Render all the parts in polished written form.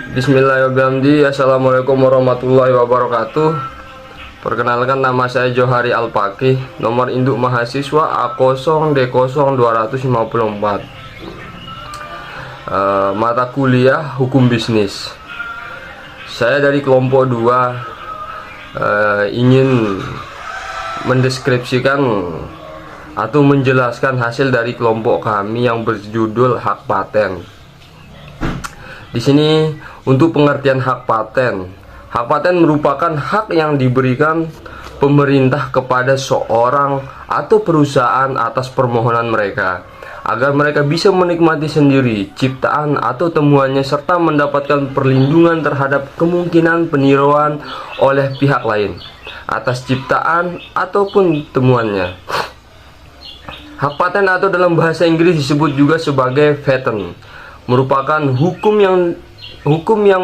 Bismillahirrahmanirrahim. Assalamualaikum warahmatullahi wabarakatuh. Perkenalkan, nama saya Johari Alpaki, nomor induk mahasiswa A0D0254. Mata kuliah Hukum Bisnis. Saya dari kelompok 2 ingin mendeskripsikan atau menjelaskan hasil dari kelompok kami yang berjudul hak paten. Di sini untuk pengertian hak paten. Hak paten merupakan hak yang diberikan pemerintah kepada seorang atau perusahaan atas permohonan mereka, agar mereka bisa menikmati sendiri ciptaan atau temuannya serta mendapatkan perlindungan terhadap kemungkinan peniruan oleh pihak lain atas ciptaan ataupun temuannya. Hak paten atau dalam bahasa Inggris disebut juga sebagai patent, merupakan hukum yang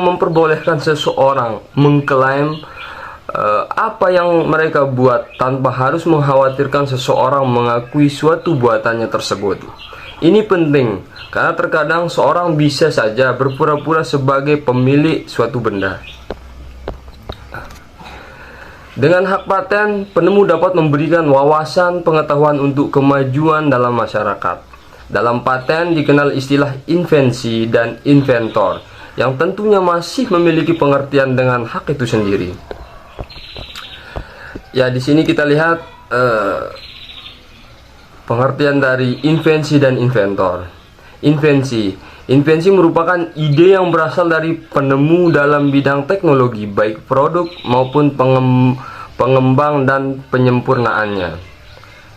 memperbolehkan seseorang mengklaim apa yang mereka buat tanpa harus mengkhawatirkan seseorang mengakui suatu buatannya tersebut. Ini penting karena terkadang seorang bisa saja berpura-pura sebagai pemilik suatu benda. Dengan hak paten, penemu dapat memberikan wawasan pengetahuan untuk kemajuan dalam masyarakat. Dalam paten dikenal istilah invensi dan inventor, yang tentunya masih memiliki pengertian dengan hak itu sendiri. Ya, di sini kita lihat pengertian dari invensi dan inventor. Invensi merupakan ide yang berasal dari penemu dalam bidang teknologi, baik produk maupun pengembang dan penyempurnaannya.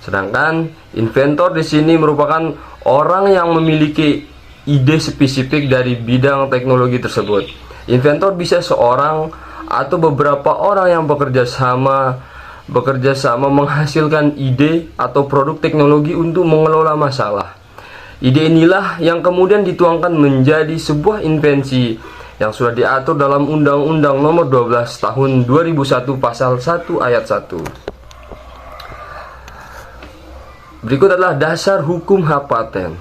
Sedangkan inventor di sini merupakan orang yang memiliki ide spesifik dari bidang teknologi tersebut. Inventor bisa seorang atau beberapa orang yang bekerja sama menghasilkan ide atau produk teknologi untuk mengelola masalah. Ide inilah yang kemudian dituangkan menjadi sebuah invensi yang sudah diatur dalam Undang-Undang Nomor 12 Tahun 2001 Pasal 1 Ayat 1. Berikut adalah dasar hukum hak paten.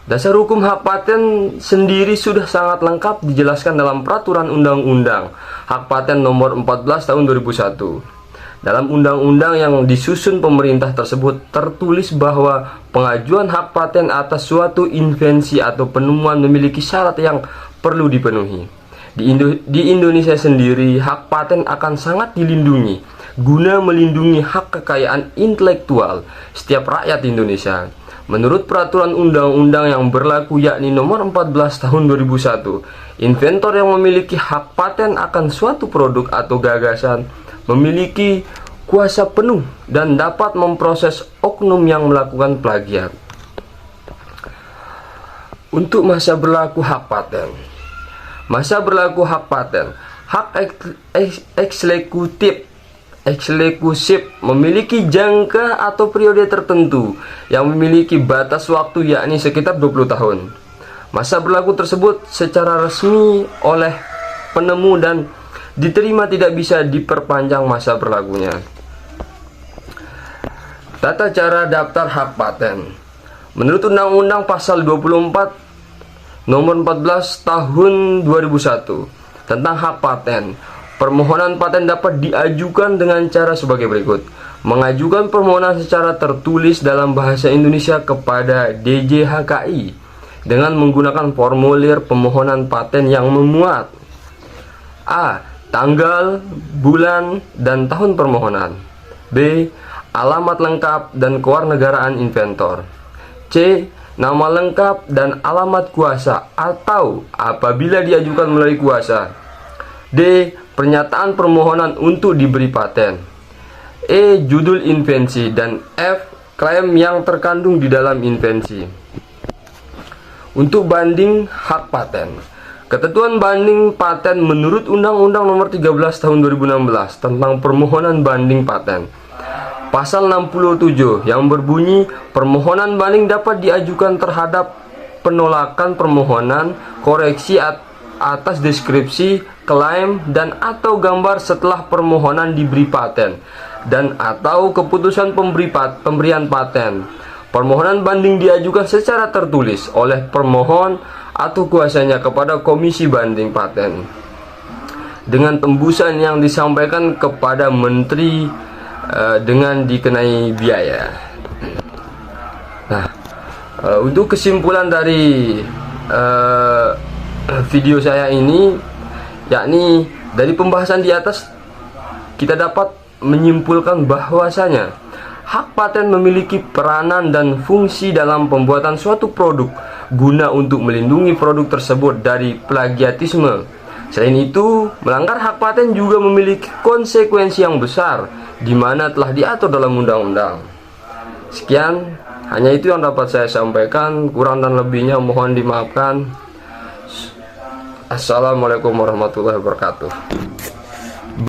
Dasar hukum hak paten sendiri sudah sangat lengkap dijelaskan dalam Peraturan Undang-Undang Hak Paten Nomor 14 Tahun 2001. Dalam undang-undang yang disusun pemerintah tersebut tertulis bahwa pengajuan hak paten atas suatu invensi atau penemuan memiliki syarat yang perlu dipenuhi. Di Indonesia sendiri, hak paten akan sangat dilindungi guna melindungi hak kekayaan intelektual setiap rakyat Indonesia. Menurut peraturan undang-undang yang berlaku yakni nomor 14 tahun 2001, inventor yang memiliki hak paten akan suatu produk atau gagasan memiliki kuasa penuh dan dapat memproses oknum yang melakukan plagiat. Untuk masa berlaku hak paten. Masa berlaku hak paten, hak eksekutif memiliki jangka atau periode tertentu yang memiliki batas waktu yakni sekitar 20 tahun. Masa berlaku tersebut secara resmi oleh penemu dan diterima tidak bisa diperpanjang masa berlakunya. Tata cara daftar hak paten. Menurut Undang-Undang Pasal 24 Nomor 14 Tahun 2001 tentang hak paten, permohonan paten dapat diajukan dengan cara sebagai berikut. Mengajukan permohonan secara tertulis dalam bahasa Indonesia kepada DJHKI dengan menggunakan formulir permohonan paten yang memuat A. Tanggal, bulan, dan tahun permohonan. B. Alamat lengkap dan kewarganegaraan inventor. C. Nama lengkap dan alamat kuasa atau apabila diajukan melalui kuasa. D. Pernyataan permohonan untuk diberi paten. E. Judul invensi. Dan F. Klaim yang terkandung di dalam invensi. Untuk banding hak paten. Ketentuan banding paten menurut Undang-Undang Nomor 13 Tahun 2016 tentang permohonan banding paten. Pasal 67 yang berbunyi permohonan banding dapat diajukan terhadap penolakan permohonan, koreksi atas deskripsi, klaim, dan atau gambar setelah permohonan diberi paten dan atau keputusan pemberian paten. Permohonan banding diajukan secara tertulis oleh permohon atau kuasanya kepada Komisi Banding Paten dengan tembusan yang disampaikan kepada Menteri dengan dikenai biaya. Nah, untuk kesimpulan dari video saya ini, yakni dari pembahasan di atas kita dapat menyimpulkan bahwasanya hak paten memiliki peranan dan fungsi dalam pembuatan suatu produk guna untuk melindungi produk tersebut dari plagiatisme. Selain itu, melanggar hak paten juga memiliki konsekuensi yang besar, di mana telah diatur dalam undang-undang. Sekian, hanya itu yang dapat saya sampaikan. Kurang dan lebihnya mohon dimaafkan. Assalamualaikum warahmatullahi wabarakatuh.